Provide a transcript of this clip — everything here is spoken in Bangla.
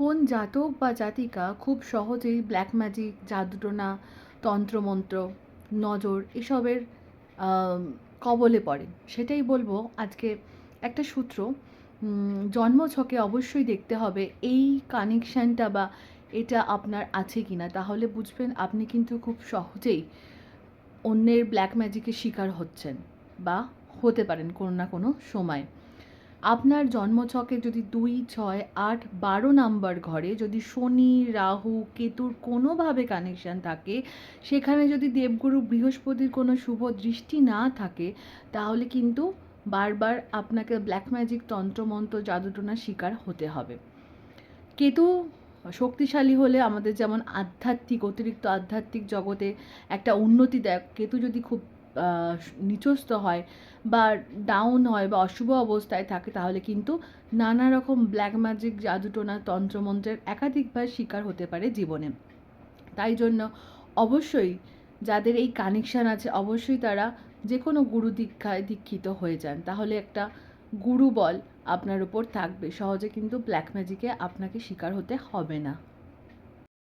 কোন জাতক বা জাতিকা খুব সহজেই ব্ল্যাক ম্যাজিক, জাদুটোনা, তন্ত্রমন্ত্র, নজর এসবের আম কবলে পড়ে? সেটাই বলবো আজকে। একটা সূত্র জন্মছকে অবশ্যই দেখতে হবে এই কানেকশানটা বা এটা আপনার আছে কিনা। তাহলে বুঝবেন আপনি কিন্তু খুব সহজেই অন্যের ব্ল্যাক ম্যাজিকের শিকার হচ্ছেন বা হতে পারেন কোনো না কোনো সময়। আপনার জন্মছকে যদি 2, 6, 8, 12 নাম্বার ঘরে যদি শনি, রাহু, কেতুর কোনোভাবে কানেকশান থাকে, সেখানে যদি দেবগুরু বৃহস্পতির কোনো শুভ দৃষ্টি না থাকে, তাহলে কিন্তু বারবার আপনাকে ব্ল্যাক ম্যাজিক, তন্ত্রমন্ত্র, জাদুটোনার শিকার হতে হবে। কেতু শক্তিশালী হলে আমাদের যেমন আধ্যাত্মিক, অতিরিক্ত আধ্যাত্মিক জগতে একটা উন্নতি দেয়। কেতু যদি খুব নিচস্থ হয় বা ডাউন হয় বা অশুভ অবস্থায় থাকে, তাহলে কিন্তু নানা রকম ব্ল্যাক ম্যাজিক, জাদুটোনা, তন্ত্রমন্ত্রের একাধিকবার শিকার হতে পারে জীবনে। তাই জন্য অবশ্যই যাদের এই কানেকশান আছে, অবশ্যই তারা যে কোনো গুরু দীক্ষায় দীক্ষিত হয়ে যান। তাহলে একটা গুরু বল আপনার উপর থাকবে। সহজে কিন্তু ব্ল্যাক ম্যাজিকে আপনাকে শিকার হতে হবে না।